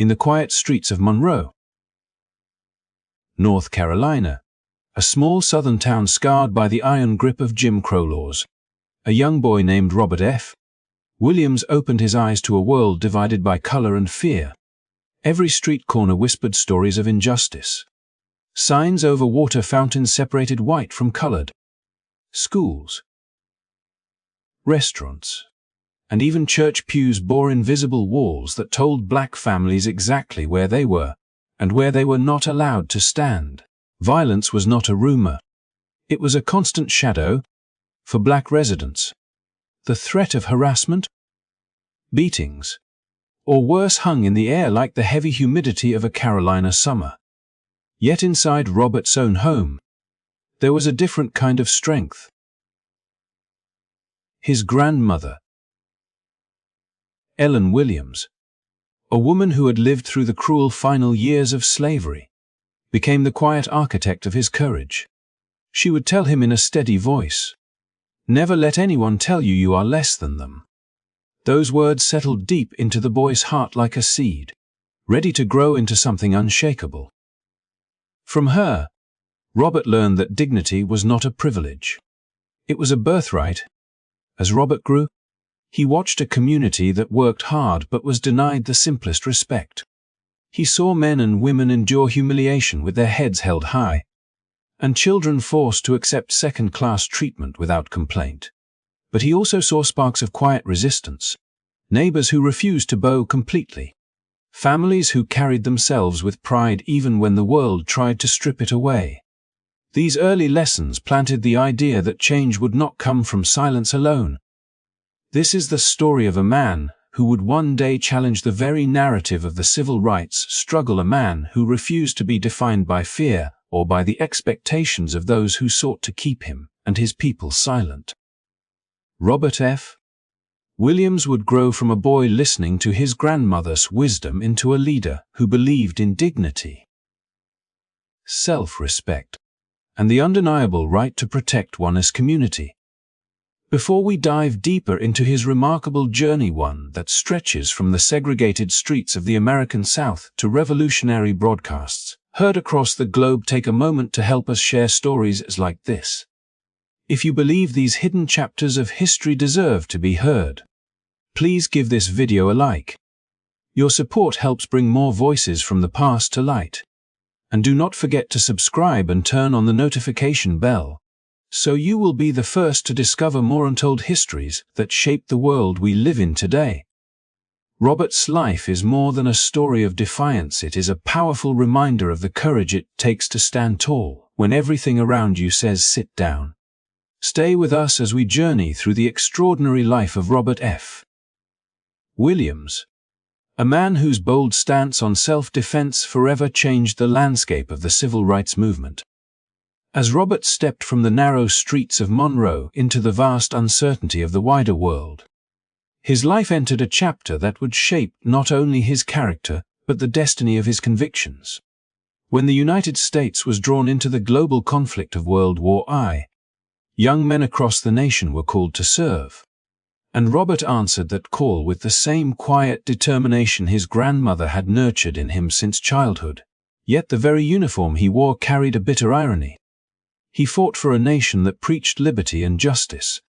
in the quiet streets of Monroe, North Carolina, a small southern town scarred by the iron grip of Jim Crow laws. A young boy named Robert F. Williams opened his eyes to a world divided by color and fear. Every street corner whispered stories of injustice. Signs over water fountains separated white from colored. Schools, restaurants, and even church pews bore invisible walls that told black families exactly where they were and where they were not allowed to stand. Violence was not a rumor. It was a constant shadow for black residents. The threat of harassment, beatings, or worse hung in the air like the heavy humidity of a Carolina summer. Yet inside Robert's own home, there was a different kind of strength. His grandmother, Ellen Williams, a woman who had lived through the cruel final years of slavery, became the quiet architect of his courage. She would tell him in a steady voice, "Never let anyone tell you you are less than them." Those words settled deep into the boy's heart like a seed, ready to grow into something unshakable. From her, Robert learned that dignity was not a privilege. It was a birthright. As Robert grew, he watched a community that worked hard but was denied the simplest respect. He saw men and women endure humiliation with their heads held high, and children forced to accept second-class treatment without complaint. But he also saw sparks of quiet resistance, neighbors who refused to bow completely, families who carried themselves with pride even when the world tried to strip it away. These early lessons planted the idea that change would not come from silence alone. This is the story of a man who would one day challenge the very narrative of the civil rights struggle, a man who refused to be defined by fear or by the expectations of those who sought to keep him and his people silent. Robert F. Williams would grow from a boy listening to his grandmother's wisdom into a leader who believed in dignity, self-respect, and the undeniable right to protect one's community. Before we dive deeper into his remarkable journey, one that stretches from the segregated streets of the American South to revolutionary broadcasts heard across the globe, take a moment to help us share stories like this. If you believe these hidden chapters of history deserve to be heard, please give this video a like. Your support helps bring more voices from the past to light. And do not forget to subscribe and turn on the notification bell, so you will be the first to discover more untold histories that shape the world we live in today. Robert's life is more than a story of defiance. It is a powerful reminder of the courage it takes to stand tall when everything around you says sit down. Stay with us as we journey through the extraordinary life of Robert F. Williams, a man whose bold stance on self-defense forever changed the landscape of the civil rights movement. As Robert stepped from the narrow streets of Monroe into the vast uncertainty of the wider world, his life entered a chapter that would shape not only his character, but the destiny of his convictions. When the United States was drawn into the global conflict of World War I, young men across the nation were called to serve. And Robert answered that call with the same quiet determination his grandmother had nurtured in him since childhood. Yet the very uniform he wore carried a bitter irony. He fought for a nation that preached liberty and justice,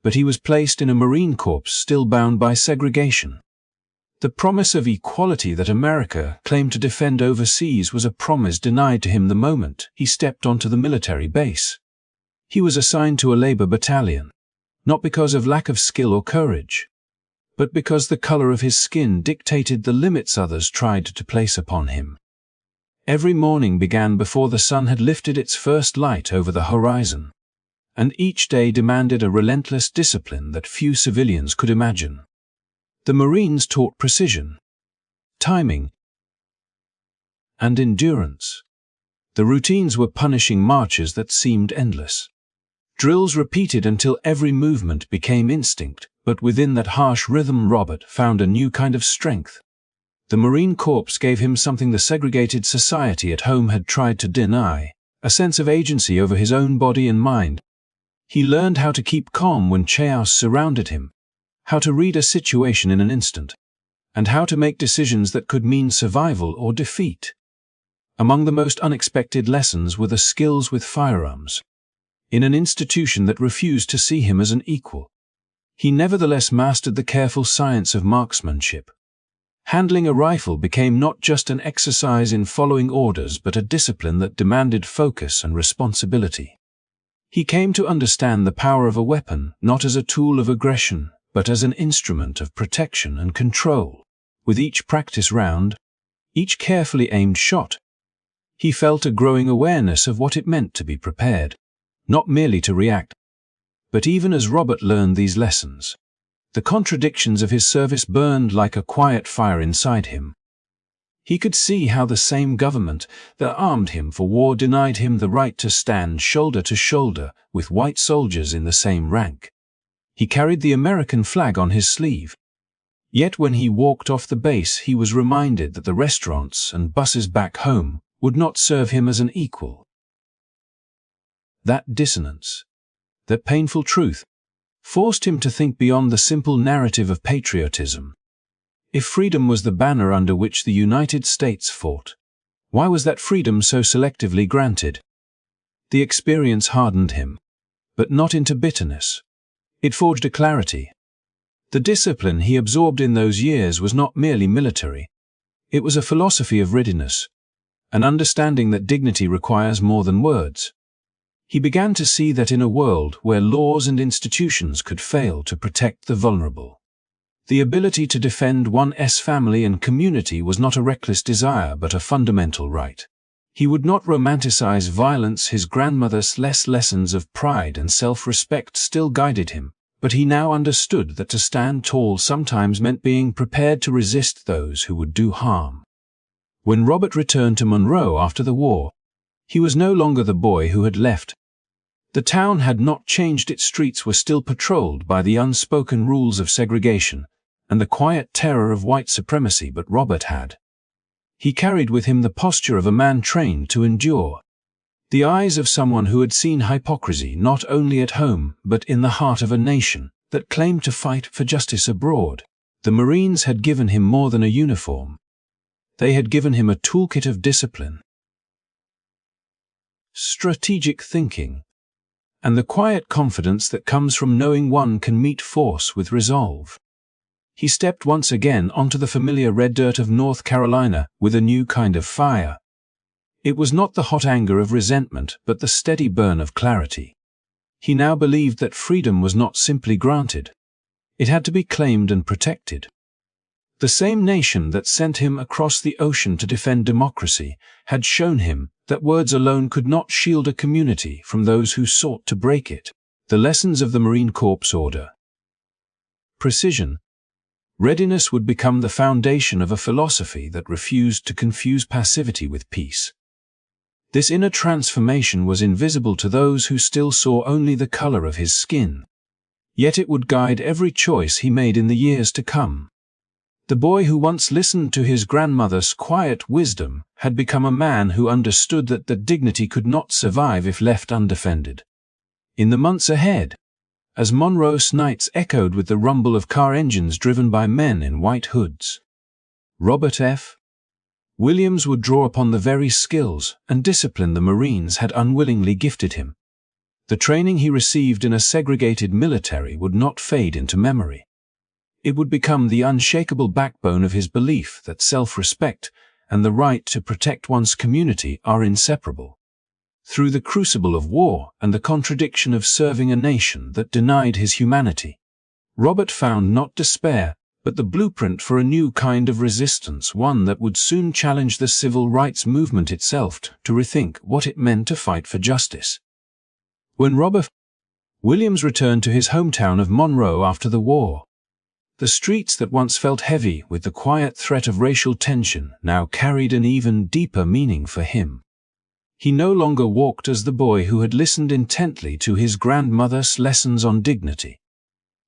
but he was placed in a Marine Corps still bound by segregation. The promise of equality that America claimed to defend overseas was a promise denied to him the moment he stepped onto the military base. He was assigned to a labor battalion, not because of lack of skill or courage, but because the color of his skin dictated the limits others tried to place upon him. Every morning began before the sun had lifted its first light over the horizon, and each day demanded a relentless discipline that few civilians could imagine. The Marines taught precision, timing, and endurance. The routines were punishing marches that seemed endless. Drills repeated until every movement became instinct, but within that harsh rhythm Robert found a new kind of strength. The Marine Corps gave him something the segregated society at home had tried to deny, a sense of agency over his own body and mind. He learned how to keep calm when chaos surrounded him, how to read a situation in an instant, and how to make decisions that could mean survival or defeat. Among the most unexpected lessons were the skills with firearms. In an institution that refused to see him as an equal, he nevertheless mastered the careful science of marksmanship. Handling a rifle became not just an exercise in following orders but a discipline that demanded focus and responsibility. He came to understand the power of a weapon not as a tool of aggression, but as an instrument of protection and control. With each practice round, each carefully aimed shot, he felt a growing awareness of what it meant to be prepared, not merely to react. But even as Robert learned these lessons, the contradictions of his service burned like a quiet fire inside him. He could see how the same government that armed him for war denied him the right to stand shoulder to shoulder with white soldiers in the same rank. He carried the American flag on his sleeve. Yet when he walked off the base, he was reminded that the restaurants and buses back home would not serve him as an equal. That dissonance, that painful truth, forced him to think beyond the simple narrative of patriotism. If freedom was the banner under which the United States fought, why was that freedom so selectively granted? The experience hardened him, but not into bitterness. It forged a clarity. The discipline he absorbed in those years was not merely military. It was a philosophy of readiness, an understanding that dignity requires more than words. He began to see that in a world where laws and institutions could fail to protect the vulnerable, the ability to defend one's family and community was not a reckless desire but a fundamental right. He would not romanticize violence. His grandmother's lessons of pride and self-respect still guided him, but he now understood that to stand tall sometimes meant being prepared to resist those who would do harm. When Robert returned to Monroe after the war, he was no longer the boy who had left. The town had not changed. Its streets were still patrolled by the unspoken rules of segregation and the quiet terror of white supremacy, but Robert had. He carried with him the posture of a man trained to endure, the eyes of someone who had seen hypocrisy not only at home but in the heart of a nation that claimed to fight for justice abroad. The Marines had given him more than a uniform. They had given him a toolkit of discipline, strategic thinking, and the quiet confidence that comes from knowing one can meet force with resolve. He stepped once again onto the familiar red dirt of North Carolina with a new kind of fire. It was not the hot anger of resentment but the steady burn of clarity. He now believed that freedom was not simply granted. It had to be claimed and protected. The same nation that sent him across the ocean to defend democracy had shown him that words alone could not shield a community from those who sought to break it. The lessons of the Marine Corps order, precision, readiness would become the foundation of a philosophy that refused to confuse passivity with peace. This inner transformation was invisible to those who still saw only the color of his skin. Yet it would guide every choice he made in the years to come. The boy who once listened to his grandmother's quiet wisdom had become a man who understood that the dignity could not survive if left undefended. In the months ahead, as Monroe's nights echoed with the rumble of car engines driven by men in white hoods, Robert F. Williams would draw upon the very skills and discipline the Marines had unwillingly gifted him. The training he received in a segregated military would not fade into memory. It would become the unshakable backbone of his belief that self-respect and the right to protect one's community are inseparable. Through the crucible of war and the contradiction of serving a nation that denied his humanity, Robert found not despair, but the blueprint for a new kind of resistance, one that would soon challenge the civil rights movement itself to rethink what it meant to fight for justice. When Robert Williams returned to his hometown of Monroe after the war, the streets that once felt heavy with the quiet threat of racial tension now carried an even deeper meaning for him. He no longer walked as the boy who had listened intently to his grandmother's lessons on dignity,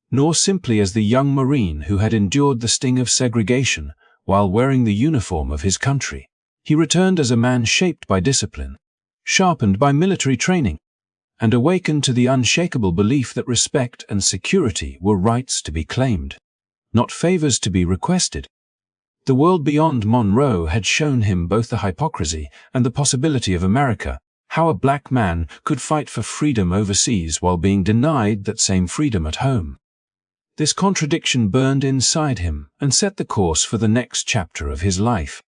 nor simply as the young Marine who had endured the sting of segregation while wearing the uniform of his country. He returned as a man shaped by discipline, sharpened by military training, and awakened to the unshakable belief that respect and security were rights to be claimed, not favors to be requested. The world beyond Monroe had shown him both the hypocrisy and the possibility of America, how a black man could fight for freedom overseas while being denied that same freedom at home. This contradiction burned inside him and set the course for the next chapter of his life.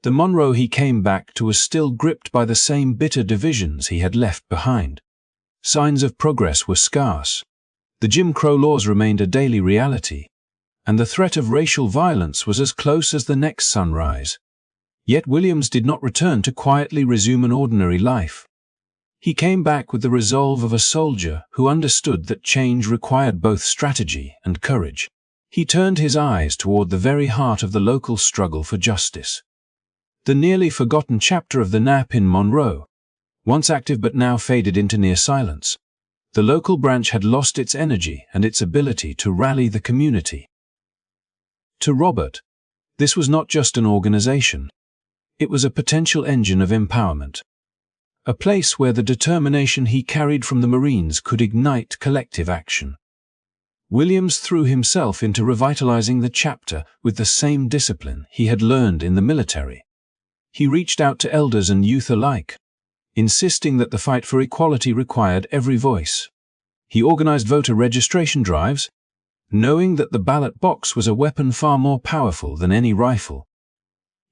The Monroe he came back to was still gripped by the same bitter divisions he had left behind. Signs of progress were scarce. The Jim Crow laws remained a daily reality, and the threat of racial violence was as close as the next sunrise. Yet Williams did not return to quietly resume an ordinary life. He came back with the resolve of a soldier who understood that change required both strategy and courage. He turned his eyes toward the very heart of the local struggle for justice. The nearly forgotten chapter of the NAP in Monroe, once active but now faded into near silence. The local branch had lost its energy and its ability to rally the community. To Robert, this was not just an organization. It was a potential engine of empowerment. A place where the determination he carried from the Marines could ignite collective action. Williams threw himself into revitalizing the chapter with the same discipline he had learned in the military. He reached out to elders and youth alike, insisting that the fight for equality required every voice. He organized voter registration drives, knowing that the ballot box was a weapon far more powerful than any rifle.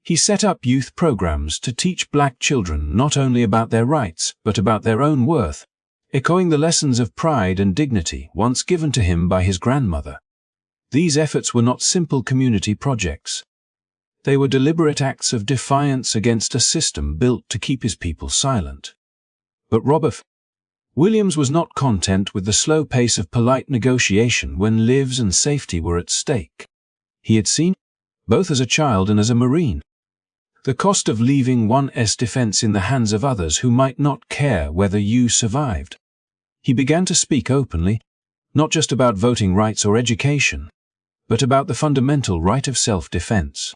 He set up youth programs to teach black children not only about their rights, but about their own worth, echoing the lessons of pride and dignity once given to him by his grandmother. These efforts were not simple community projects. They were deliberate acts of defiance against a system built to keep his people silent. But Robert Williams was not content with the slow pace of polite negotiation when lives and safety were at stake. He had seen, both as a child and as a Marine, the cost of leaving one's defense in the hands of others who might not care whether you survived. He began to speak openly, not just about voting rights or education, but about the fundamental right of self-defense.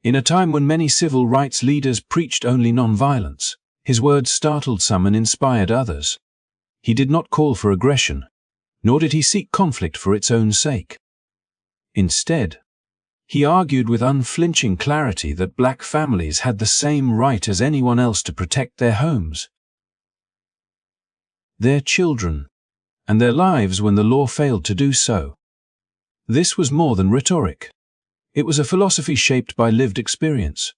In a time when many civil rights leaders preached only nonviolence, his words startled some and inspired others. He did not call for aggression, nor did he seek conflict for its own sake. Instead, he argued with unflinching clarity that black families had the same right as anyone else to protect their homes, their children, and their lives when the law failed to do so. This was more than rhetoric. It was a philosophy shaped by lived experience.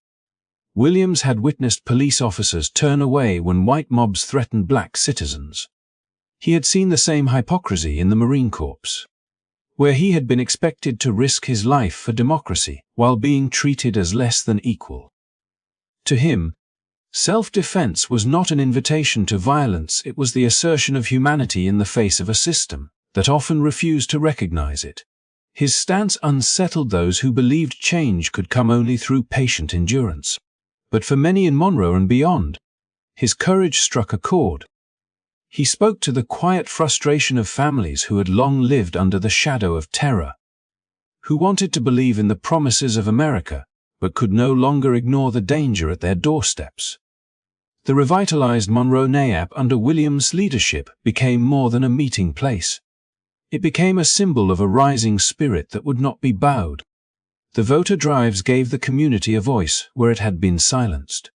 Williams had witnessed police officers turn away when white mobs threatened black citizens. He had seen the same hypocrisy in the Marine Corps, where he had been expected to risk his life for democracy while being treated as less than equal. To him, self-defense was not an invitation to violence, it was the assertion of humanity in the face of a system that often refused to recognize it. His stance unsettled those who believed change could come only through patient endurance. But for many in Monroe and beyond, his courage struck a chord. He spoke to the quiet frustration of families who had long lived under the shadow of terror, who wanted to believe in the promises of America, but could no longer ignore the danger at their doorsteps. The revitalized Monroe NAP under Williams' leadership became more than a meeting place. It became a symbol of a rising spirit that would not be bowed. The voter drives gave the community a voice where it had been silenced.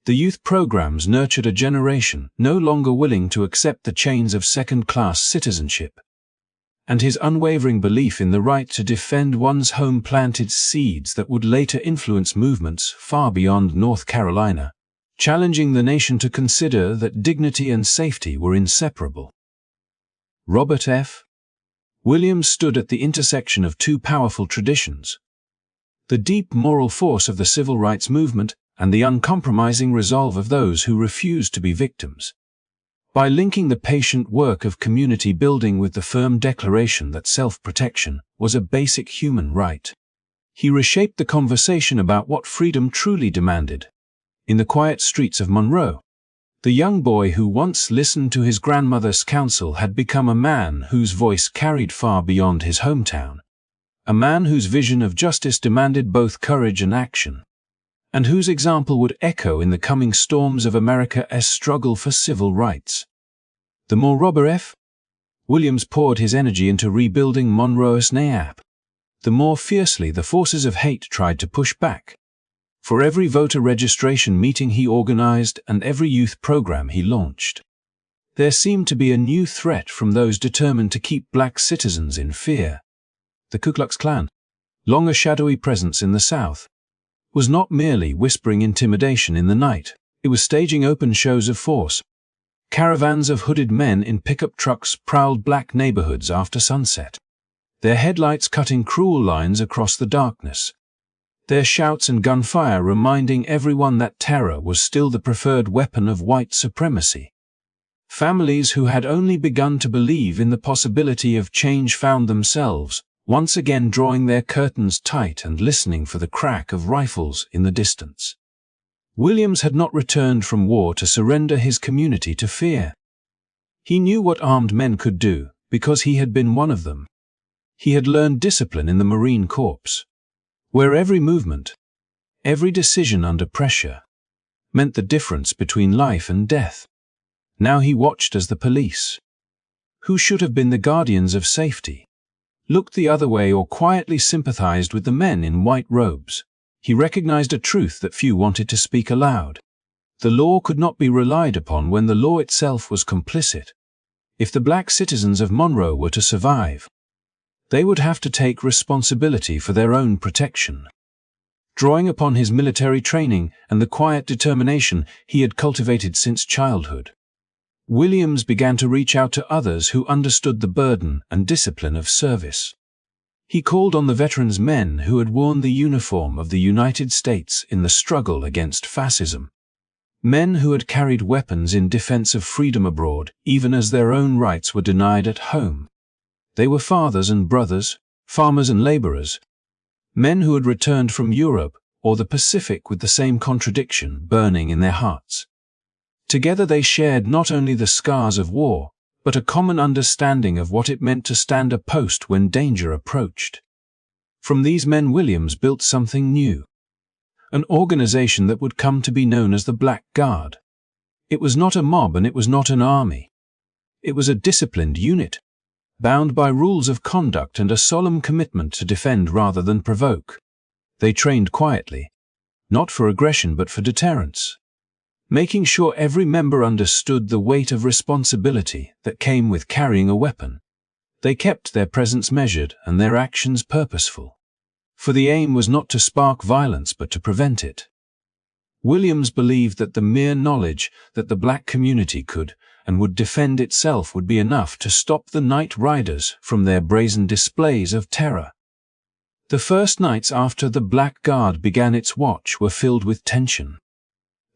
The youth programs nurtured a generation no longer willing to accept the chains of second-class citizenship. And his unwavering belief in the right to defend one's home planted seeds that would later influence movements far beyond North Carolina, challenging the nation to consider that dignity and safety were inseparable. Robert F. Williams stood at the intersection of two powerful traditions: the deep moral force of the civil rights movement and the uncompromising resolve of those who refused to be victims. By linking the patient work of community building with the firm declaration that self-protection was a basic human right, he reshaped the conversation about what freedom truly demanded. In the quiet streets of Monroe, the young boy who once listened to his grandmother's counsel had become a man whose voice carried far beyond his hometown, a man whose vision of justice demanded both courage and action, and whose example would echo in the coming storms of America's struggle for civil rights. The more Robert F. Williams poured his energy into rebuilding Monroe's NAP, the more fiercely the forces of hate tried to push back. For every voter registration meeting he organized and every youth program he launched, there seemed to be a new threat from those determined to keep black citizens in fear. The Ku Klux Klan, long a shadowy presence in the South, was not merely whispering intimidation in the night, it was staging open shows of force. Caravans of hooded men in pickup trucks prowled black neighborhoods after sunset, their headlights cutting cruel lines across the darkness, their shouts and gunfire reminding everyone that terror was still the preferred weapon of white supremacy. Families who had only begun to believe in the possibility of change found themselves once again drawing their curtains tight and listening for the crack of rifles in the distance. Williams had not returned from war to surrender his community to fear. He knew what armed men could do because he had been one of them. He had learned discipline in the Marine Corps, where every movement, every decision under pressure, meant the difference between life and death. Now he watched as the police, who should have been the guardians of safety, looked the other way or quietly sympathized with the men in white robes. He recognized a truth that few wanted to speak aloud. The law could not be relied upon when the law itself was complicit. If the black citizens of Monroe were to survive, they would have to take responsibility for their own protection. Drawing upon his military training and the quiet determination he had cultivated since childhood, Williams began to reach out to others who understood the burden and discipline of service. He called on the veterans men who had worn the uniform of the United States in the struggle against fascism, men who had carried weapons in defense of freedom abroad even as their own rights were denied at home. They were fathers and brothers, farmers and laborers, men who had returned from Europe or the Pacific with the same contradiction burning in their hearts. Together they shared not only the scars of war, but a common understanding of what it meant to stand a post when danger approached. From these men Williams built something new, an organization that would come to be known as the Black Guard. It was not a mob and it was not an army. It was a disciplined unit, bound by rules of conduct and a solemn commitment to defend rather than provoke. They trained quietly, not for aggression but for deterrence, making sure every member understood the weight of responsibility that came with carrying a weapon. They kept their presence measured and their actions purposeful, for the aim was not to spark violence but to prevent it. Williams believed that the mere knowledge that the black community could and would defend itself would be enough to stop the night riders from their brazen displays of terror. The first nights after the Black Guard began its watch were filled with tension.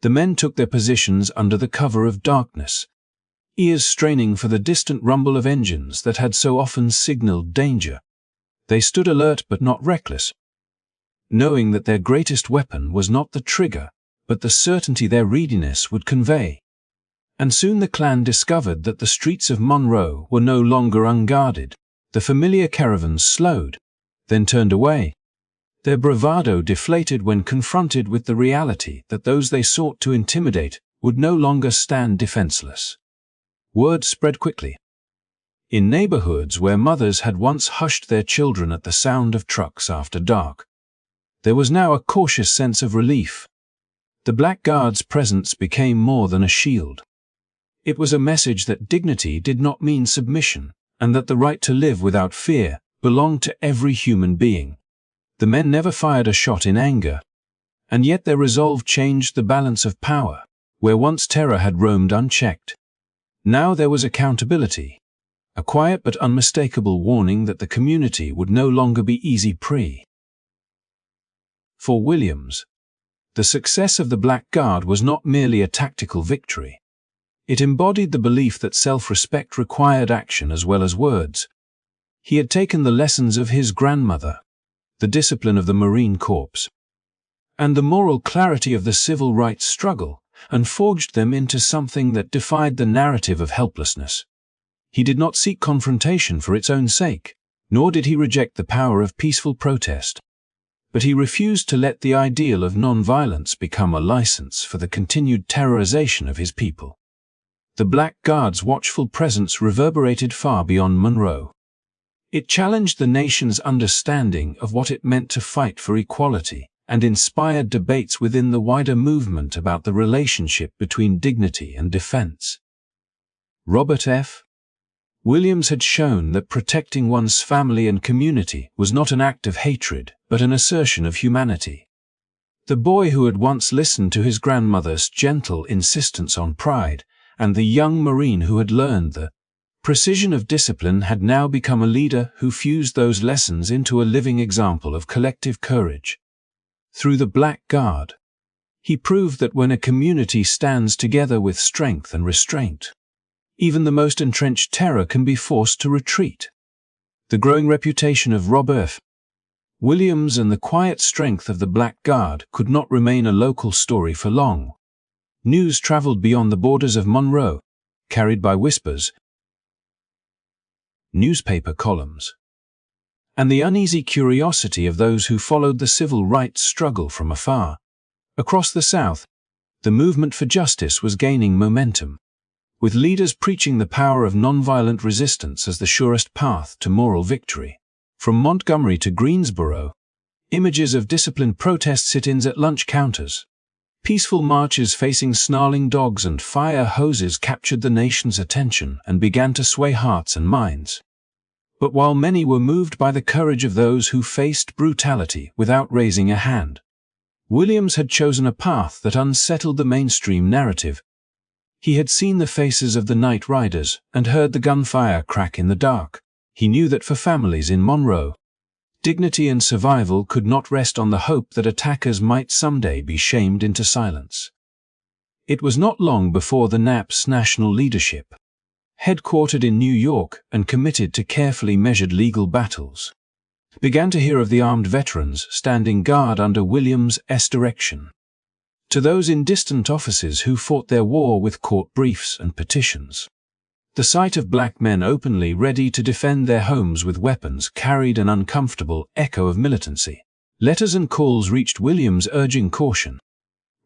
The men took their positions under the cover of darkness, ears straining for the distant rumble of engines that had so often signaled danger. They stood alert but not reckless, knowing that their greatest weapon was not the trigger, but the certainty their readiness would convey. And soon the Klan discovered that the streets of Monroe were no longer unguarded. The familiar caravans slowed, then turned away, their bravado deflated when confronted with the reality that those they sought to intimidate would no longer stand defenseless. Word spread quickly. In neighborhoods where mothers had once hushed their children at the sound of trucks after dark, there was now a cautious sense of relief. The Black Guard's presence became more than a shield. It was a message that dignity did not mean submission, and that the right to live without fear belonged to every human being. The men never fired a shot in anger, and yet their resolve changed the balance of power. Where once terror had roamed unchecked, now there was accountability, a quiet but unmistakable warning that the community would no longer be easy prey. For Williams, the success of the Black Guard was not merely a tactical victory. It embodied the belief that self-respect required action as well as words. He had taken the lessons of his grandmother, the discipline of the Marine Corps, and the moral clarity of the civil rights struggle, and forged them into something that defied the narrative of helplessness. He did not seek confrontation for its own sake, nor did he reject the power of peaceful protest, but he refused to let the ideal of non-violence become a license for the continued terrorization of his people. The Black Guard's watchful presence reverberated far beyond Monroe. It challenged the nation's understanding of what it meant to fight for equality, and inspired debates within the wider movement about the relationship between dignity and defense. Robert F. Williams had shown that protecting one's family and community was not an act of hatred, but an assertion of humanity. The boy who had once listened to his grandmother's gentle insistence on pride, and the young Marine who had learned the precision of discipline had now become a leader who fused those lessons into a living example of collective courage. Through the Black Guard, he proved that when a community stands together with strength and restraint, even the most entrenched terror can be forced to retreat. The growing reputation of Robert F. Williams and the quiet strength of the Black Guard could not remain a local story for long. News traveled beyond the borders of Monroe, carried by whispers, newspaper columns, and the uneasy curiosity of those who followed the civil rights struggle from afar. Across the South, the movement for justice was gaining momentum, with leaders preaching the power of nonviolent resistance as the surest path to moral victory. From Montgomery to Greensboro, images of disciplined protest sit-ins at lunch counters, peaceful marches facing snarling dogs and fire hoses captured the nation's attention and began to sway hearts and minds. But while many were moved by the courage of those who faced brutality without raising a hand, Williams had chosen a path that unsettled the mainstream narrative. He had seen the faces of the night riders and heard the gunfire crack in the dark. He knew that for families in Monroe, dignity and survival could not rest on the hope that attackers might someday be shamed into silence. It was not long before the NAP's national leadership, headquartered in New York and committed to carefully measured legal battles, began to hear of the armed veterans standing guard under Williams' direction. To those in distant offices who fought their war with court briefs and petitions, the sight of black men openly ready to defend their homes with weapons carried an uncomfortable echo of militancy. Letters and calls reached Williams urging caution,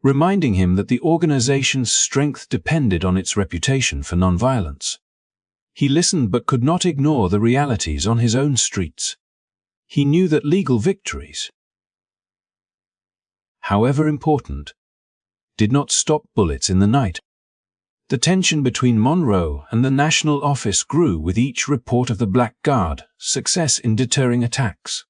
reminding him that the organization's strength depended on its reputation for nonviolence. He listened but could not ignore the realities on his own streets. He knew that legal victories, however important, did not stop bullets in the night. The tension between Monroe and the national office grew with each report of the Black Guard's success in deterring attacks.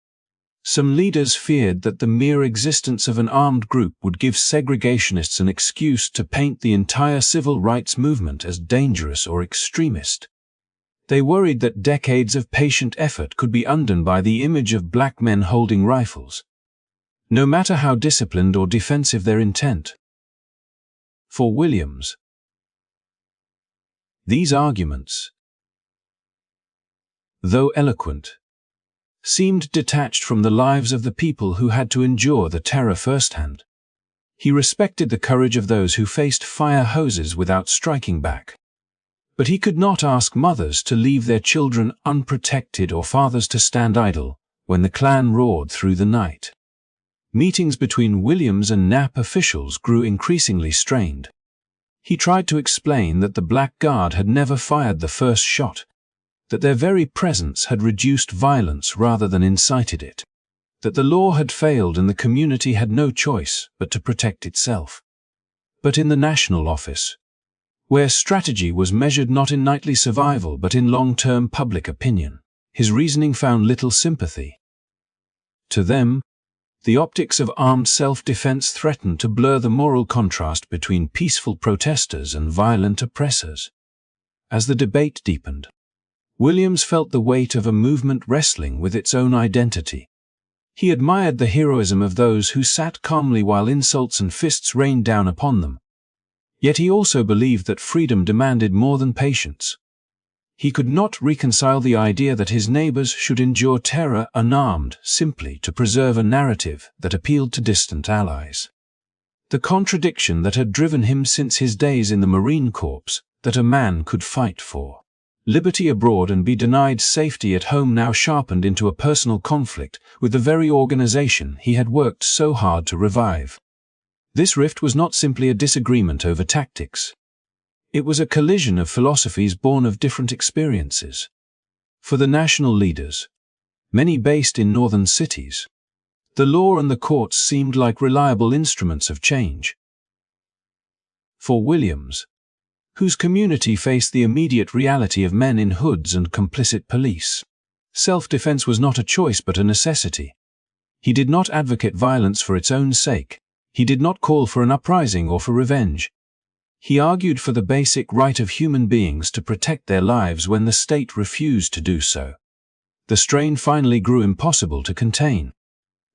Some leaders feared that the mere existence of an armed group would give segregationists an excuse to paint the entire civil rights movement as dangerous or extremist. They worried that decades of patient effort could be undone by the image of black men holding rifles, no matter how disciplined or defensive their intent. For Williams, these arguments, though eloquent, seemed detached from the lives of the people who had to endure the terror firsthand. He respected the courage of those who faced fire hoses without striking back. But he could not ask mothers to leave their children unprotected or fathers to stand idle when the Klan roared through the night. Meetings between Williams and NAP officials grew increasingly strained. He tried to explain that the Black Guard had never fired the first shot, that their very presence had reduced violence rather than incited it, that the law had failed and the community had no choice but to protect itself. But in the national office, where strategy was measured not in nightly survival but in long-term public opinion, his reasoning found little sympathy. To them, the optics of armed self-defense threatened to blur the moral contrast between peaceful protesters and violent oppressors. As the debate deepened, Williams felt the weight of a movement wrestling with its own identity. He admired the heroism of those who sat calmly while insults and fists rained down upon them. Yet he also believed that freedom demanded more than patience. He could not reconcile the idea that his neighbors should endure terror unarmed simply to preserve a narrative that appealed to distant allies. The contradiction that had driven him since his days in the Marine Corps, that a man could fight for liberty abroad and be denied safety at home, now sharpened into a personal conflict with the very organization he had worked so hard to revive. This rift was not simply a disagreement over tactics. It was a collision of philosophies born of different experiences. For the national leaders, many based in northern cities, the law and the courts seemed like reliable instruments of change. For Williams, whose community faced the immediate reality of men in hoods and complicit police, self-defense was not a choice but a necessity. He did not advocate violence for its own sake. He did not call for an uprising or for revenge. He argued for the basic right of human beings to protect their lives when the state refused to do so. The strain finally grew impossible to contain.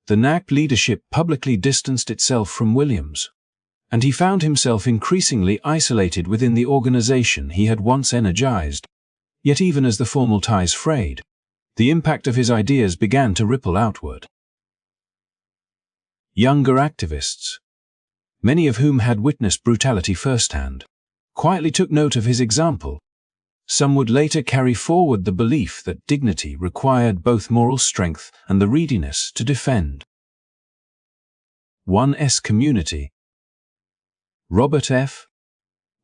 The NAP leadership publicly distanced itself from Williams, and he found himself increasingly isolated within the organization he had once energized. Yet even as the formal ties frayed, the impact of his ideas began to ripple outward. Younger activists, many of whom had witnessed brutality firsthand, quietly took note of his example. Some would later carry forward the belief that dignity required both moral strength and the readiness to defend. 1's community. Robert F.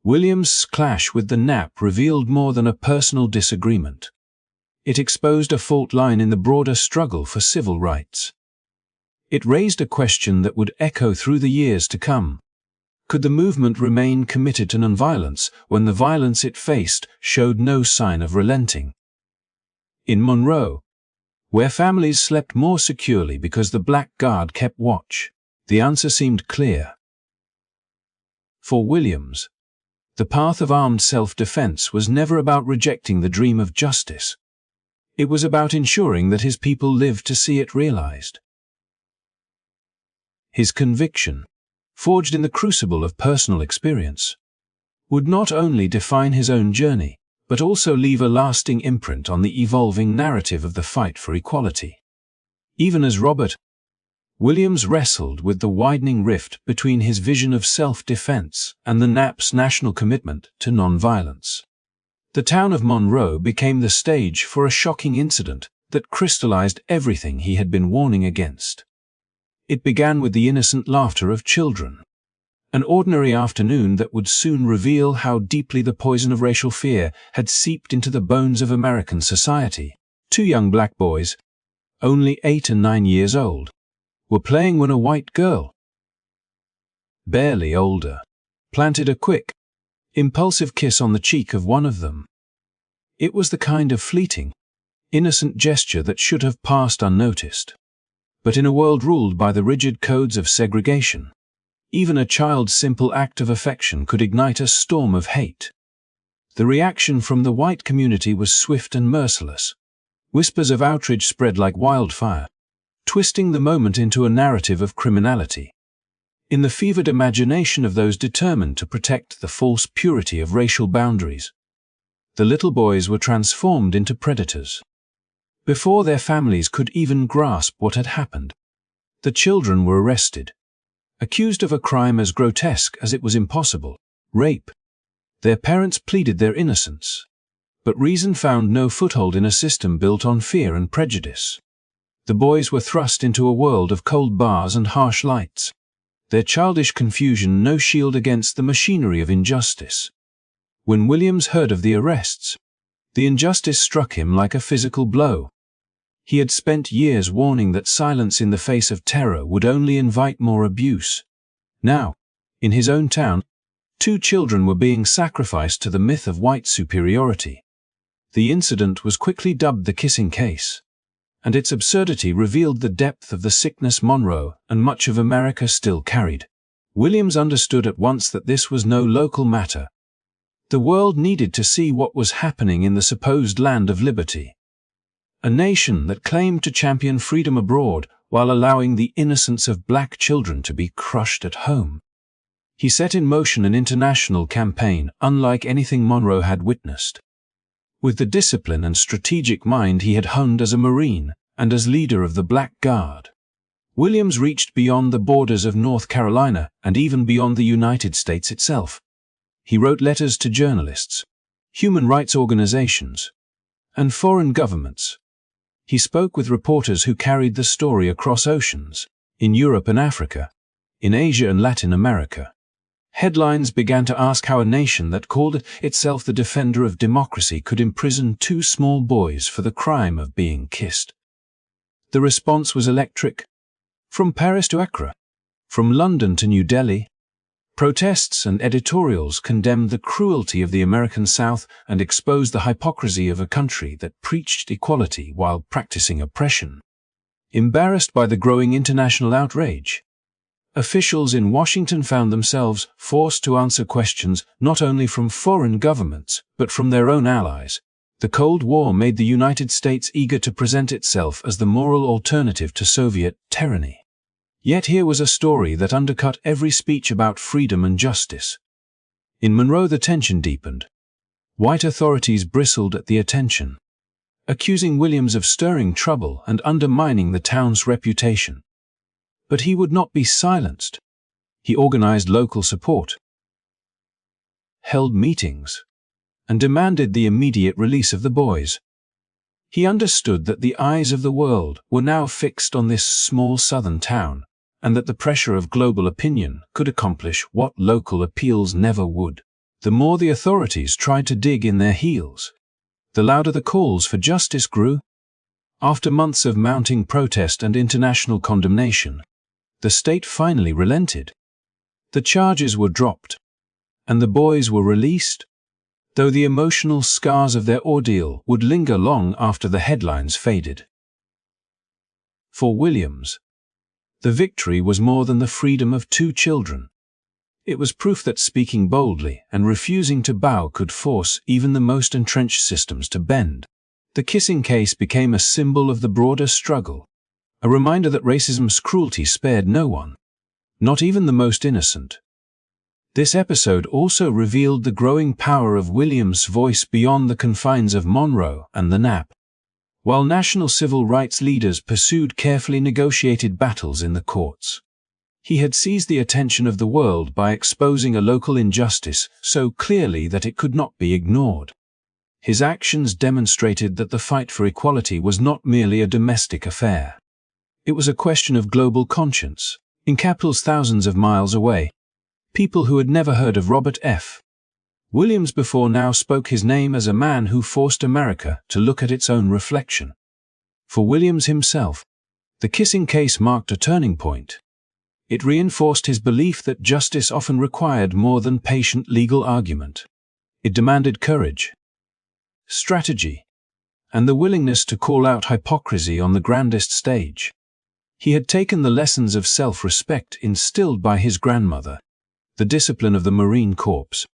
Williams' clash with the NAP revealed more than a personal disagreement. It exposed a fault line in the broader struggle for civil rights. It raised a question that would echo through the years to come. Could the movement remain committed to nonviolence when the violence it faced showed no sign of relenting? In Monroe, where families slept more securely because the Black Guard kept watch, the answer seemed clear. For Williams, the path of armed self-defense was never about rejecting the dream of justice. It was about ensuring that his people lived to see it realized. His conviction, forged in the crucible of personal experience, would not only define his own journey, but also leave a lasting imprint on the evolving narrative of the fight for equality. Even as Robert Williams wrestled with the widening rift between his vision of self-defense and the NAP's national commitment to nonviolence, the town of Monroe became the stage for a shocking incident that crystallized everything he had been warning against. It began with the innocent laughter of children, an ordinary afternoon that would soon reveal how deeply the poison of racial fear had seeped into the bones of American society. 2 young black boys, only 8 and 9 years old, were playing when a white girl, barely older, planted a quick, impulsive kiss on the cheek of one of them. It was the kind of fleeting, innocent gesture that should have passed unnoticed. But in a world ruled by the rigid codes of segregation, even a child's simple act of affection could ignite a storm of hate. The reaction from the white community was swift and merciless. Whispers of outrage spread like wildfire, twisting the moment into a narrative of criminality. In the fevered imagination of those determined to protect the false purity of racial boundaries, the little boys were transformed into predators. Before their families could even grasp what had happened, the children were arrested, accused of a crime as grotesque as it was impossible, rape. Their parents pleaded their innocence, but reason found no foothold in a system built on fear and prejudice. The boys were thrust into a world of cold bars and harsh lights, their childish confusion no shield against the machinery of injustice. When Williams heard of the arrests, the injustice struck him like a physical blow. He had spent years warning that silence in the face of terror would only invite more abuse. Now, in his own town, 2 children were being sacrificed to the myth of white superiority. The incident was quickly dubbed the kissing case, and its absurdity revealed the depth of the sickness Monroe and much of America still carried. Williams understood at once that this was no local matter. The world needed to see what was happening in the supposed land of liberty, a nation that claimed to champion freedom abroad while allowing the innocence of black children to be crushed at home. He set in motion an international campaign unlike anything Monroe had witnessed. With the discipline and strategic mind he had honed as a Marine and as leader of the Black Guard, Williams reached beyond the borders of North Carolina and even beyond the United States itself. He wrote letters to journalists, human rights organizations, and foreign governments. He spoke with reporters who carried the story across oceans, in Europe and Africa, in Asia and Latin America. Headlines began to ask how a nation that called itself the defender of democracy could imprison two small boys for the crime of being kissed. The response was electric. From Paris to Accra, from London to New Delhi, protests and editorials condemned the cruelty of the American South and exposed the hypocrisy of a country that preached equality while practicing oppression. Embarrassed by the growing international outrage, officials in Washington found themselves forced to answer questions not only from foreign governments, but from their own allies. The Cold War made the United States eager to present itself as the moral alternative to Soviet tyranny. Yet here was a story that undercut every speech about freedom and justice. In Monroe, the tension deepened. White authorities bristled at the attention, accusing Williams of stirring trouble and undermining the town's reputation. But he would not be silenced. He organized local support, held meetings, and demanded the immediate release of the boys. He understood that the eyes of the world were now fixed on this small southern town, and that the pressure of global opinion could accomplish what local appeals never would. The more the authorities tried to dig in their heels, the louder the calls for justice grew. After months of mounting protest and international condemnation, the state finally relented. The charges were dropped, and the boys were released, though the emotional scars of their ordeal would linger long after the headlines faded. For Williams, the victory was more than the freedom of two children. It was proof that speaking boldly and refusing to bow could force even the most entrenched systems to bend. The kissing case became a symbol of the broader struggle, a reminder that racism's cruelty spared no one, not even the most innocent. This episode also revealed the growing power of Williams' voice beyond the confines of Monroe and the Nap. While national civil rights leaders pursued carefully negotiated battles in the courts, he had seized the attention of the world by exposing a local injustice so clearly that it could not be ignored. His actions demonstrated that the fight for equality was not merely a domestic affair. It was a question of global conscience. In capitals thousands of miles away, people who had never heard of Robert F. Williams before now spoke his name as a man who forced America to look at its own reflection. For Williams himself, the kissing case marked a turning point. It reinforced his belief that justice often required more than patient legal argument. It demanded courage, strategy, and the willingness to call out hypocrisy on the grandest stage. He had taken the lessons of self-respect instilled by his grandmother, the discipline of the Marine Corps,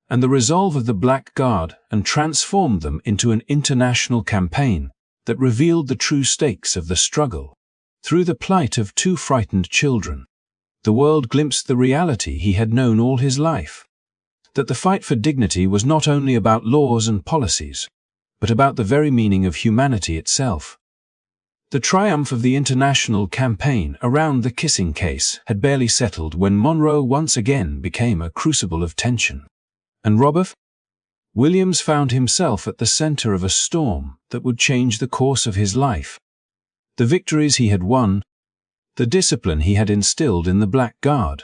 and the resolve of the Black Guard, and transformed them into an international campaign that revealed the true stakes of the struggle. Through the plight of two frightened children, the world glimpsed the reality he had known all his life, that the fight for dignity was not only about laws and policies, but about the very meaning of humanity itself. The triumph of the international campaign around the kissing case had barely settled when Monroe once again became a crucible of tension. And Robert Williams found himself at the center of a storm that would change the course of his life. The victories he had won, the discipline he had instilled in the Black Guard,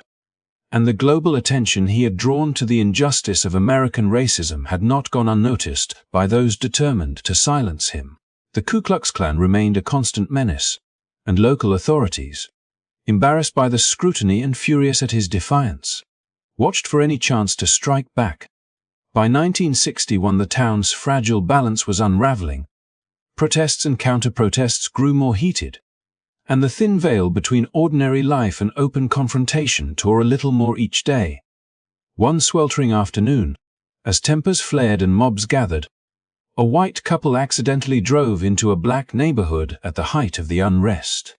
and the global attention he had drawn to the injustice of American racism had not gone unnoticed by those determined to silence him. The Ku Klux Klan remained a constant menace, and local authorities, embarrassed by the scrutiny and furious at his defiance, watched for any chance to strike back. By 1961, the town's fragile balance was unraveling. Protests and counter-protests grew more heated, and the thin veil between ordinary life and open confrontation tore a little more each day. One sweltering afternoon, as tempers flared and mobs gathered, a white couple accidentally drove into a black neighborhood at the height of the unrest.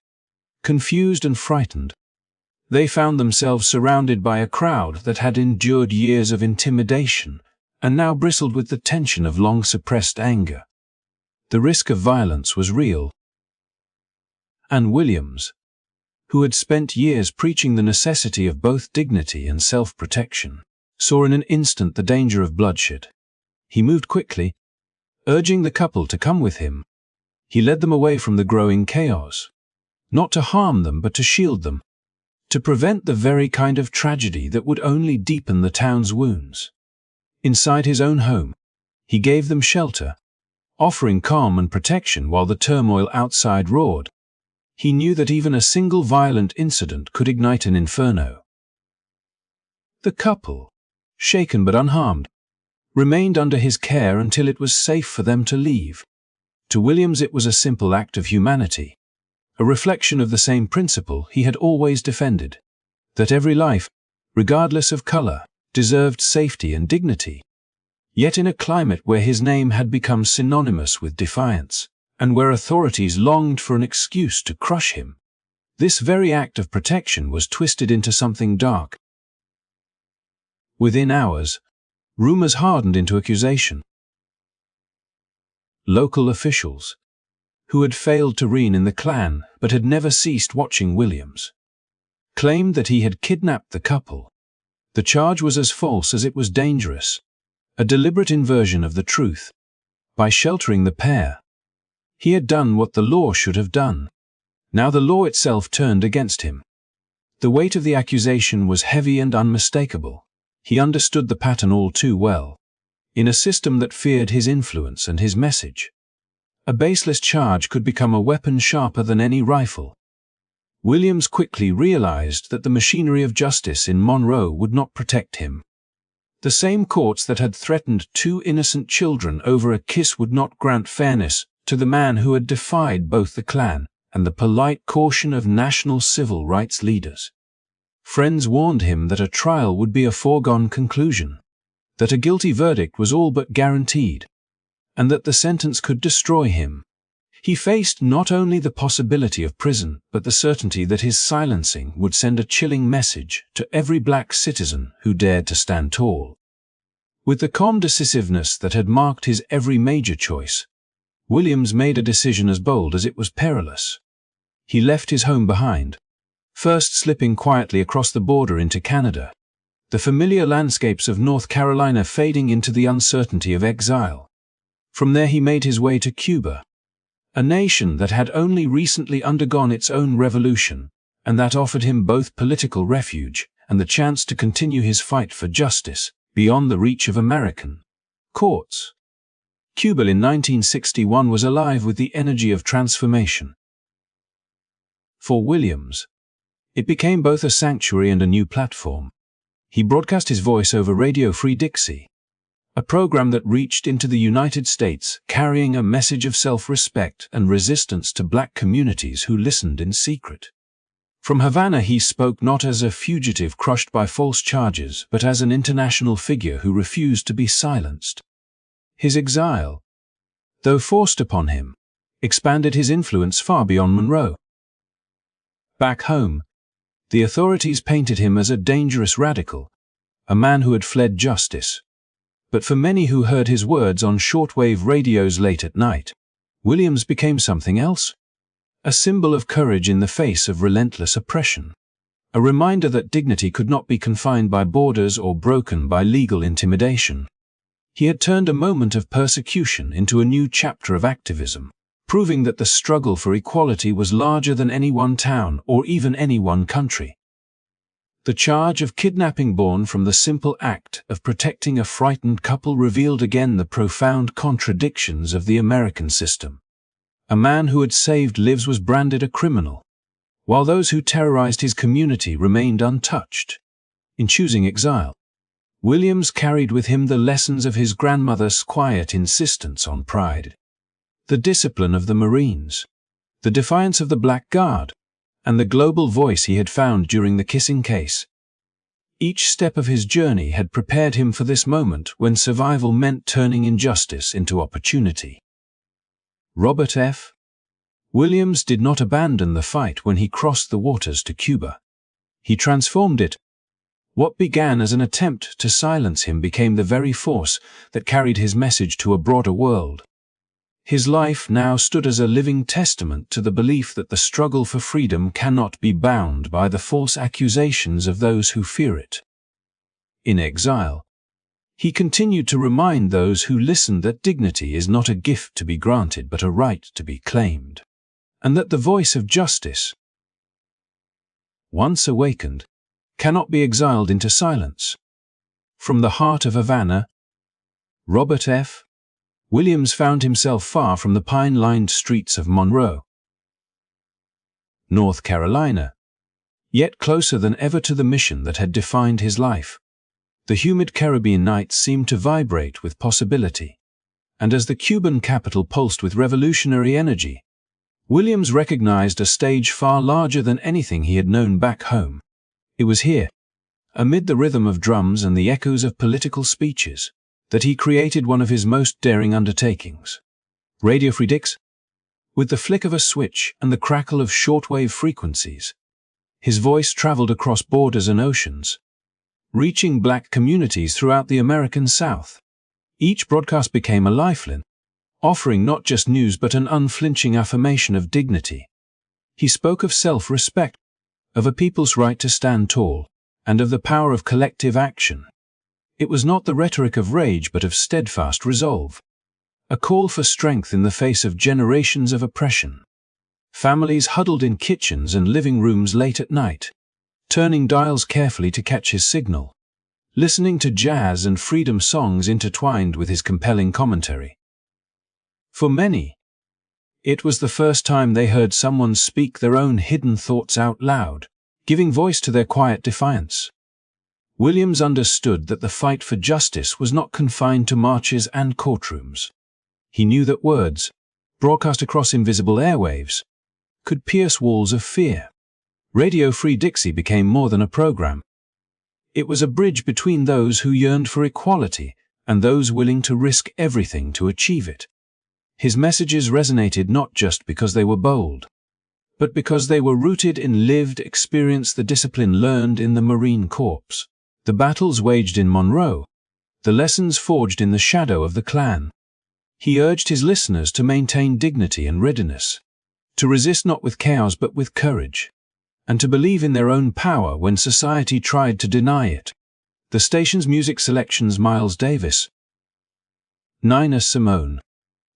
Confused and frightened, they found themselves surrounded by a crowd that had endured years of intimidation and now bristled with the tension of long-suppressed anger. The risk of violence was real. And Williams, who had spent years preaching the necessity of both dignity and self-protection, saw in an instant the danger of bloodshed. He moved quickly, urging the couple to come with him. He led them away from the growing chaos, not to harm them but to shield them. to prevent the very kind of tragedy that would only deepen the town's wounds. Inside his own home, he gave them shelter, offering calm and protection while the turmoil outside roared. He knew that even a single violent incident could ignite an inferno. The couple, shaken but unharmed, remained under his care until it was safe for them to leave. To Williams it was a simple act of humanity, a reflection of the same principle he had always defended, that every life, regardless of color, deserved safety and dignity. Yet in a climate where his name had become synonymous with defiance, and where authorities longed for an excuse to crush him, this very act of protection was twisted into something dark. Within hours, rumors hardened into accusation. Local officials, who had failed to rein in the Klan but had never ceased watching Williams, claimed that he had kidnapped the couple. The charge was as false as it was dangerous, a deliberate inversion of the truth. By sheltering the pair, he had done what the law should have done. Now the law itself turned against him. The weight of the accusation was heavy and unmistakable. He understood the pattern all too well. In a system that feared his influence and his message, a baseless charge could become a weapon sharper than any rifle. Williams quickly realized that the machinery of justice in Monroe would not protect him. The same courts that had threatened two innocent children over a kiss would not grant fairness to the man who had defied both the Klan and the polite caution of national civil rights leaders. Friends warned him that a trial would be a foregone conclusion, that a guilty verdict was all but guaranteed, and that the sentence could destroy him. He faced not only the possibility of prison, but the certainty that his silencing would send a chilling message to every black citizen who dared to stand tall. With the calm decisiveness that had marked his every major choice, Williams made a decision as bold as it was perilous. He left his home behind, first slipping quietly across the border into Canada, the familiar landscapes of North Carolina fading into the uncertainty of exile. From there he made his way to Cuba, a nation that had only recently undergone its own revolution, and that offered him both political refuge and the chance to continue his fight for justice beyond the reach of American courts. Cuba in 1961 was alive with the energy of transformation. For Williams, it became both a sanctuary and a new platform. He broadcast his voice over Radio Free Dixie, a program that reached into the United States, carrying a message of self-respect and resistance to black communities who listened in secret. From Havana he spoke not as a fugitive crushed by false charges, but as an international figure who refused to be silenced. His exile, though forced upon him, expanded his influence far beyond Monroe. Back home, the authorities painted him as a dangerous radical, a man who had fled justice. But for many who heard his words on shortwave radios late at night, Williams became something else. A symbol of courage in the face of relentless oppression. A reminder that dignity could not be confined by borders or broken by legal intimidation. He had turned a moment of persecution into a new chapter of activism, proving that the struggle for equality was larger than any one town or even any one country. The charge of kidnapping born from the simple act of protecting a frightened couple revealed again the profound contradictions of the American system. A man who had saved lives was branded a criminal, while those who terrorized his community remained untouched. In choosing exile, Williams carried with him the lessons of his grandmother's quiet insistence on pride, the discipline of the Marines, the defiance of the Black Guard, and the global voice he had found during the kissing case. Each step of his journey had prepared him for this moment when survival meant turning injustice into opportunity. Robert F. Williams did not abandon the fight when he crossed the waters to Cuba. He transformed it. What began as an attempt to silence him became the very force that carried his message to a broader world. His life now stood as a living testament to the belief that the struggle for freedom cannot be bound by the false accusations of those who fear it. In exile, he continued to remind those who listened that dignity is not a gift to be granted but a right to be claimed, and that the voice of justice, once awakened, cannot be exiled into silence. From the heart of Havana, Robert F. Williams found himself far from the pine-lined streets of Monroe, North Carolina, yet closer than ever to the mission that had defined his life. The humid Caribbean nights seemed to vibrate with possibility, and as the Cuban capital pulsed with revolutionary energy, Williams recognized a stage far larger than anything he had known back home. It was here, amid the rhythm of drums and the echoes of political speeches, that he created one of his most daring undertakings. Radio Free Dix, with the flick of a switch and the crackle of shortwave frequencies, his voice traveled across borders and oceans, reaching black communities throughout the American South. Each broadcast became a lifeline, offering not just news but an unflinching affirmation of dignity. He spoke of self-respect, of a people's right to stand tall, and of the power of collective action. It was not the rhetoric of rage but of steadfast resolve, a call for strength in the face of generations of oppression. Families huddled in kitchens and living rooms late at night, turning dials carefully to catch his signal, listening to jazz and freedom songs intertwined with his compelling commentary. For many, it was the first time they heard someone speak their own hidden thoughts out loud, giving voice to their quiet defiance. Williams understood that the fight for justice was not confined to marches and courtrooms. He knew that words, broadcast across invisible airwaves, could pierce walls of fear. Radio Free Dixie became more than a program. It was a bridge between those who yearned for equality and those willing to risk everything to achieve it. His messages resonated not just because they were bold, but because they were rooted in lived experience, the discipline learned in the Marine Corps, the battles waged in Monroe, the lessons forged in the shadow of the Klan. He urged his listeners to maintain dignity and readiness, to resist not with chaos but with courage, and to believe in their own power when society tried to deny it. The station's music selections: Miles Davis, Nina Simone.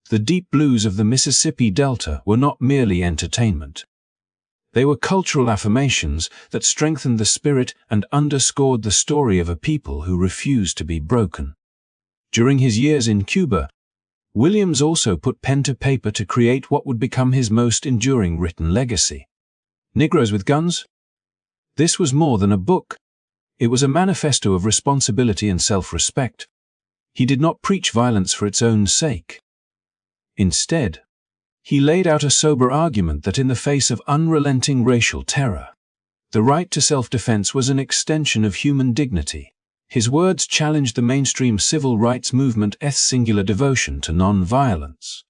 The deep blues of the Mississippi Delta were not merely entertainment. They were cultural affirmations that strengthened the spirit and underscored the story of a people who refused to be broken. During his years in Cuba, Williams also put pen to paper to create what would become his most enduring written legacy. Negroes with Guns? This was more than a book. It was a manifesto of responsibility and self-respect. He did not preach violence for its own sake. Instead, he laid out a sober argument that in the face of unrelenting racial terror, the right to self-defense was an extension of human dignity. His words challenged the mainstream civil rights movement's singular devotion to non-violence,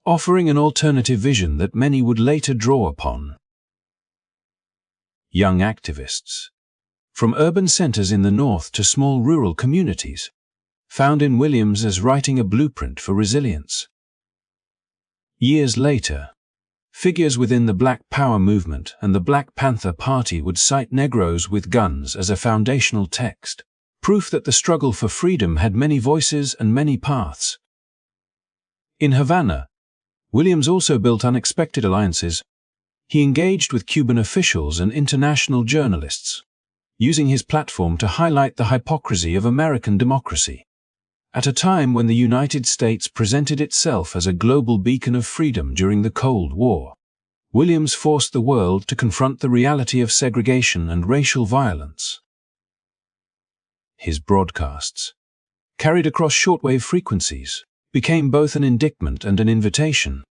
offering an alternative vision that many would later draw upon. Young activists, from urban centers in the North to small rural communities, found in Williams as writing a blueprint for resilience. Years later, figures within the Black Power movement and the Black Panther Party would cite Negroes with Guns as a foundational text, proof that the struggle for freedom had many voices and many paths. In Havana, Williams also built unexpected alliances. He engaged with Cuban officials and international journalists, using his platform to highlight the hypocrisy of American democracy. At a time when the United States presented itself as a global beacon of freedom during the Cold War, Williams forced the world to confront the reality of segregation and racial violence. His broadcasts, carried across shortwave frequencies, became both an indictment and an invitation.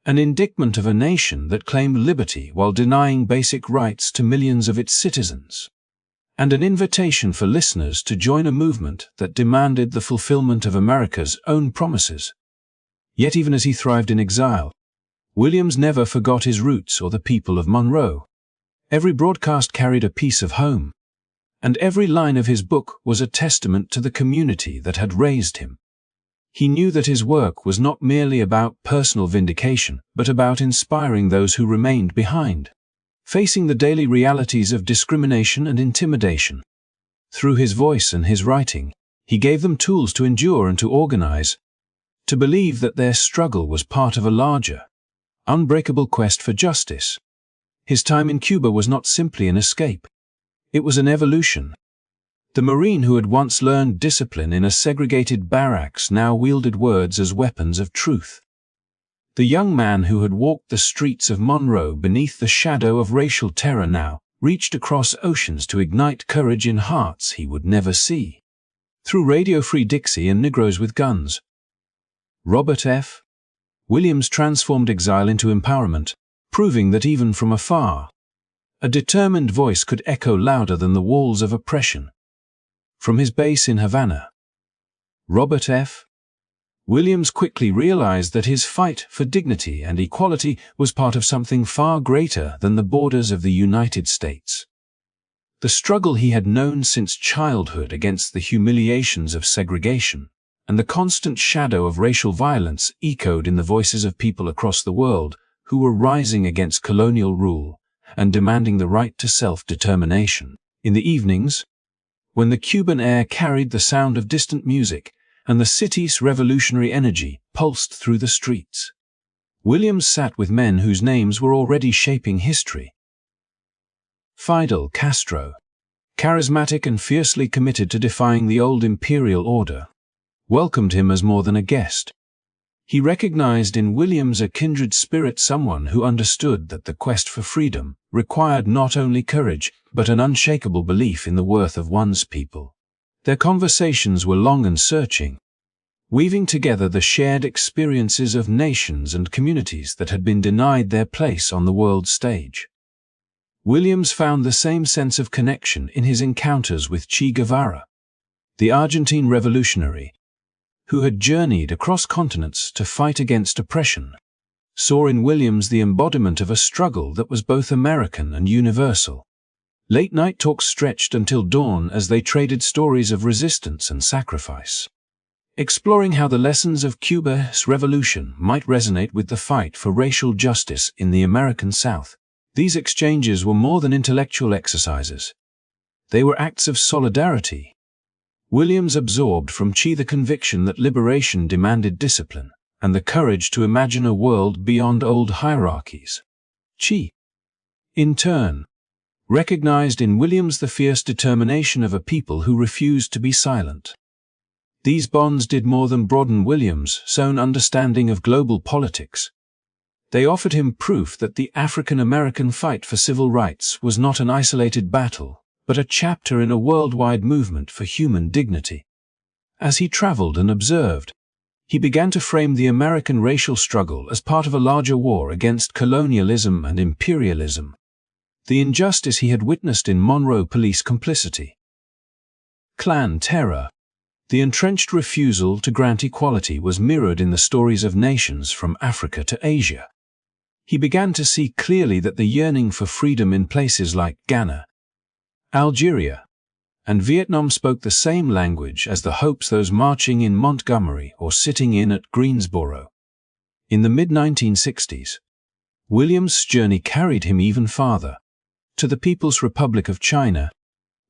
An indictment of a nation that claimed liberty while denying basic rights to millions of its citizens, and an invitation for listeners to join a movement that demanded the fulfillment of America's own promises. Yet even as he thrived in exile, Williams never forgot his roots or the people of Monroe. Every broadcast carried a piece of home, and every line of his book was a testament to the community that had raised him. He knew that his work was not merely about personal vindication, but about inspiring those who remained behind, facing the daily realities of discrimination and intimidation. Through his voice and his writing, he gave them tools to endure and to organize, to believe that their struggle was part of a larger, unbreakable quest for justice. His time in Cuba was not simply an escape. It was an evolution. The Marine who had once learned discipline in a segregated barracks now wielded words as weapons of truth. The young man who had walked the streets of Monroe beneath the shadow of racial terror now reached across oceans to ignite courage in hearts he would never see. Through Radio Free Dixie and Negroes with Guns. Robert F. Williams transformed exile into empowerment, proving that even from afar, a determined voice could echo louder than the walls of oppression. From his base in Havana, Robert F. Williams quickly realized that his fight for dignity and equality was part of something far greater than the borders of the United States. The struggle he had known since childhood against the humiliations of segregation and the constant shadow of racial violence echoed in the voices of people across the world who were rising against colonial rule and demanding the right to self-determination. In the evenings, when the Cuban air carried the sound of distant music and the city's revolutionary energy pulsed through the streets, Williams sat with men whose names were already shaping history. Fidel Castro, charismatic and fiercely committed to defying the old imperial order, welcomed him as more than a guest. He recognized in Williams a kindred spirit, someone who understood that the quest for freedom required not only courage, but an unshakable belief in the worth of one's people. Their conversations were long and searching, weaving together the shared experiences of nations and communities that had been denied their place on the world stage. Williams found the same sense of connection in his encounters with Che Guevara, the Argentine revolutionary, who had journeyed across continents to fight against oppression, saw in Williams the embodiment of a struggle that was both American and universal. Late-night talks stretched until dawn as they traded stories of resistance and sacrifice, exploring how the lessons of Cuba's revolution might resonate with the fight for racial justice in the American South. These exchanges were more than intellectual exercises. They were acts of solidarity. Williams absorbed from Che the conviction that liberation demanded discipline and the courage to imagine a world beyond old hierarchies. Che, in turn, recognized in Williams the fierce determination of a people who refused to be silent. These bonds did more than broaden Williams' own understanding of global politics. They offered him proof that the African-American fight for civil rights was not an isolated battle, but a chapter in a worldwide movement for human dignity. As he traveled and observed, he began to frame the American racial struggle as part of a larger war against colonialism and imperialism, the injustice he had witnessed in Monroe police complicity, Klan terror. The entrenched refusal to grant equality was mirrored in the stories of nations from Africa to Asia. He began to see clearly that the yearning for freedom in places like Ghana, Algeria, and Vietnam spoke the same language as the hopes those marching in Montgomery or sitting in at Greensboro. In the mid-1960s, Williams' journey carried him even farther, to the People's Republic of China,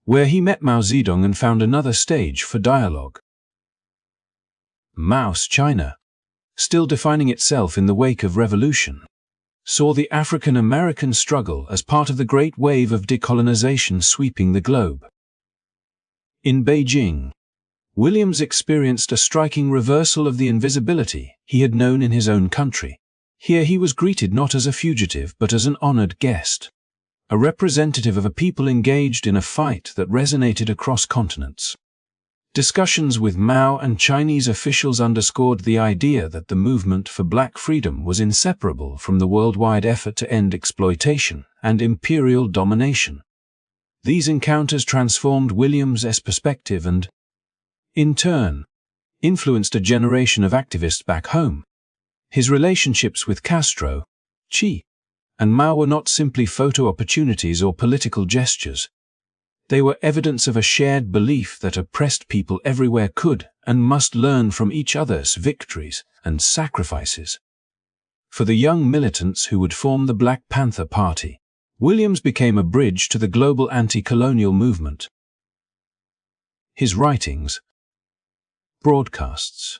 where he met Mao Zedong and found another stage for dialogue. Mao's China, still defining itself in the wake of revolution, saw the African-American struggle as part of the great wave of decolonization sweeping the globe. In Beijing, Williams experienced a striking reversal of the invisibility he had known in his own country. Here he was greeted not as a fugitive but as an honored guest, a representative of a people engaged in a fight that resonated across continents. Discussions with Mao and Chinese officials underscored the idea that the movement for black freedom was inseparable from the worldwide effort to end exploitation and imperial domination. These encounters transformed Williams' perspective and, in turn, influenced a generation of activists back home. His relationships with Castro, Che, and Mao were not simply photo opportunities or political gestures. They were evidence of a shared belief that oppressed people everywhere could and must learn from each other's victories and sacrifices. For the young militants who would form the Black Panther Party, Williams became a bridge to the global anti-colonial movement. His writings, broadcasts,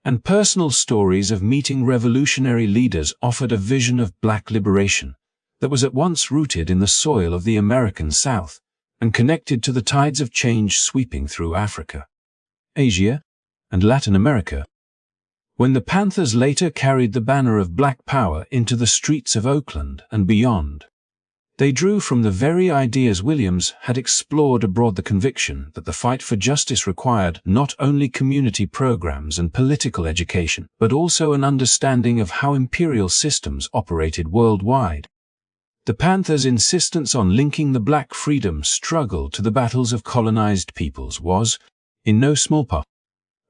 and personal stories of meeting revolutionary leaders offered a vision of black liberation that was at once rooted in the soil of the American South and connected to the tides of change sweeping through Africa, Asia, and Latin America. When the Panthers later carried the banner of Black Power into the streets of Oakland and beyond, they drew from the very ideas Williams had explored abroad, the conviction that the fight for justice required not only community programs and political education, but also an understanding of how imperial systems operated worldwide. The Panthers' insistence on linking the black freedom struggle to the battles of colonized peoples was, in no small part,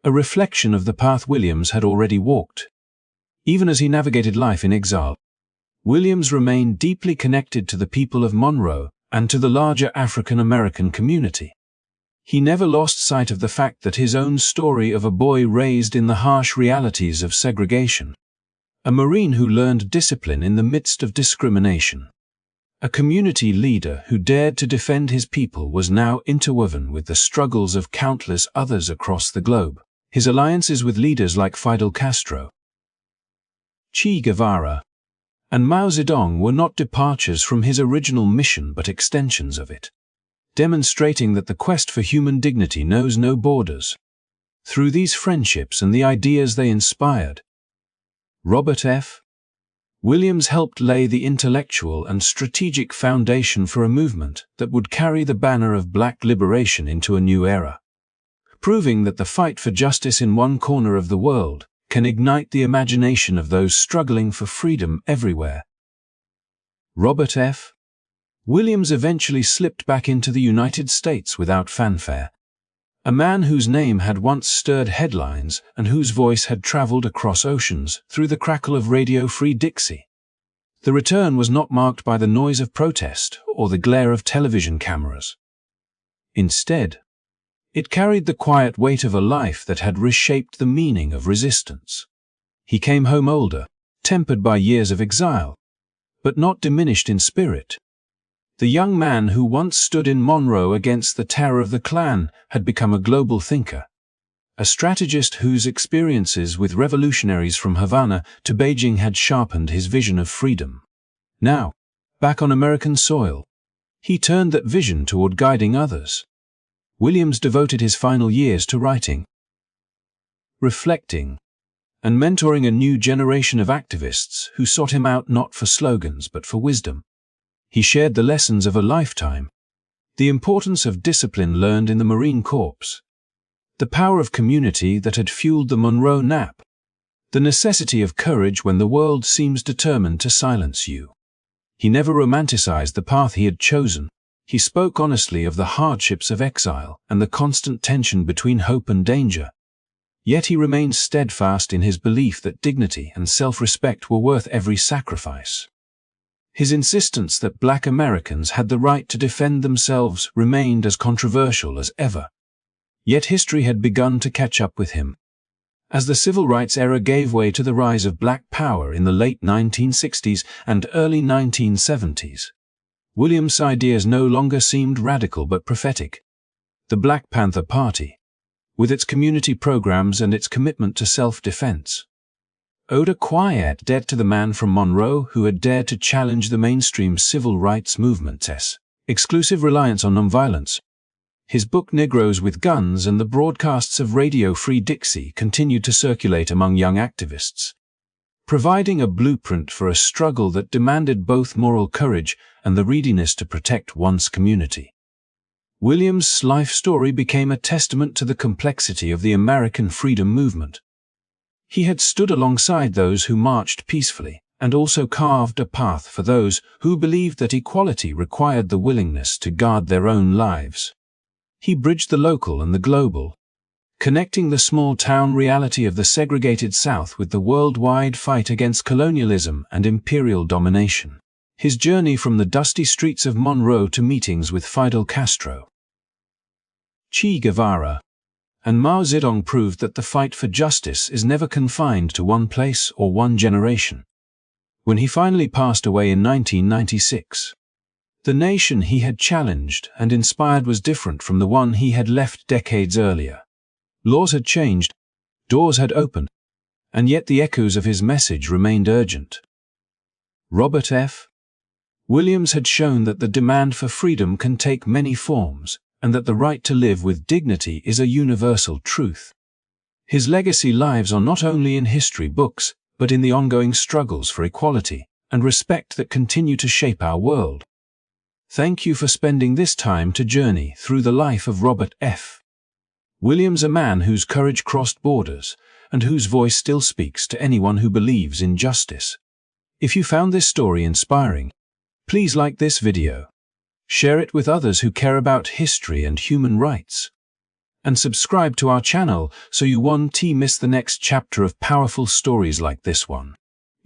a reflection of the path Williams had already walked. Even as he navigated life in exile, Williams remained deeply connected to the people of Monroe and to the larger African American community. He never lost sight of the fact that his own story of a boy raised in the harsh realities of segregation, a Marine who learned discipline in the midst of discrimination, a community leader who dared to defend his people, was now interwoven with the struggles of countless others across the globe. His alliances with leaders like Fidel Castro, Che Guevara, and Mao Zedong were not departures from his original mission but extensions of it, demonstrating that the quest for human dignity knows no borders. Through these friendships and the ideas they inspired, Robert F. Williams helped lay the intellectual and strategic foundation for a movement that would carry the banner of black liberation into a new era, proving that the fight for justice in one corner of the world can ignite the imagination of those struggling for freedom everywhere. Robert F. Williams eventually slipped back into the United States without fanfare, a man whose name had once stirred headlines and whose voice had traveled across oceans through the crackle of Radio Free Dixie. The return was not marked by the noise of protest or the glare of television cameras. Instead, it carried the quiet weight of a life that had reshaped the meaning of resistance. He came home older, tempered by years of exile, but not diminished in spirit. The young man who once stood in Monroe against the terror of the Klan had become a global thinker, a strategist whose experiences with revolutionaries from Havana to Beijing had sharpened his vision of freedom. Now, back on American soil, he turned that vision toward guiding others. Williams devoted his final years to writing, reflecting, and mentoring a new generation of activists who sought him out not for slogans but for wisdom. He shared the lessons of a lifetime, the importance of discipline learned in the Marine Corps, the power of community that had fueled the Monroe Nap, the necessity of courage when the world seems determined to silence you. He never romanticized the path he had chosen. He spoke honestly of the hardships of exile and the constant tension between hope and danger. Yet he remained steadfast in his belief that dignity and self-respect were worth every sacrifice. His insistence that black Americans had the right to defend themselves remained as controversial as ever. Yet history had begun to catch up with him. As the civil rights era gave way to the rise of black power in the late 1960s and early 1970s, Williams' ideas no longer seemed radical but prophetic. The Black Panther Party, with its community programs and its commitment to self-defense, owed a quiet debt to the man from Monroe who had dared to challenge the mainstream civil rights movement's exclusive reliance on nonviolence. His book Negroes with Guns and the broadcasts of Radio Free Dixie continued to circulate among young activists, providing a blueprint for a struggle that demanded both moral courage and the readiness to protect one's community. Williams' life story became a testament to the complexity of the American freedom movement. He had stood alongside those who marched peacefully and also carved a path for those who believed that equality required the willingness to guard their own lives. He bridged the local and the global, connecting the small-town reality of the segregated South with the worldwide fight against colonialism and imperial domination. His journey from the dusty streets of Monroe to meetings with Fidel Castro, Che Guevara, and Mao Zedong proved that the fight for justice is never confined to one place or one generation. When he finally passed away in 1996, the nation he had challenged and inspired was different from the one he had left decades earlier. Laws had changed, doors had opened, and yet the echoes of his message remained urgent. Robert F. Williams had shown that the demand for freedom can take many forms, and that the right to live with dignity is a universal truth. His legacy lives on not only in history books, but in the ongoing struggles for equality and respect that continue to shape our world. Thank you for spending this time to journey through the life of Robert F. Williams, a man whose courage crossed borders and whose voice still speaks to anyone who believes in justice. If you found this story inspiring, please like this video, share it with others who care about history and human rights, and subscribe to our channel so you won't miss the next chapter of powerful stories like this one.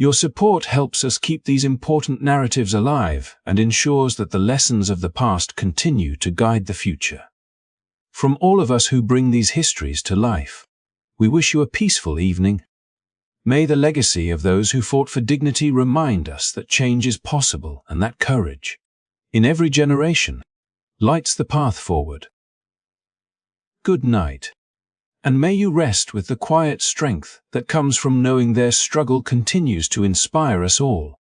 Your support helps us keep these important narratives alive and ensures that the lessons of the past continue to guide the future. From all of us who bring these histories to life, we wish you a peaceful evening. May the legacy of those who fought for dignity remind us that change is possible and that courage, in every generation, lights the path forward. Good night, and may you rest with the quiet strength that comes from knowing their struggle continues to inspire us all.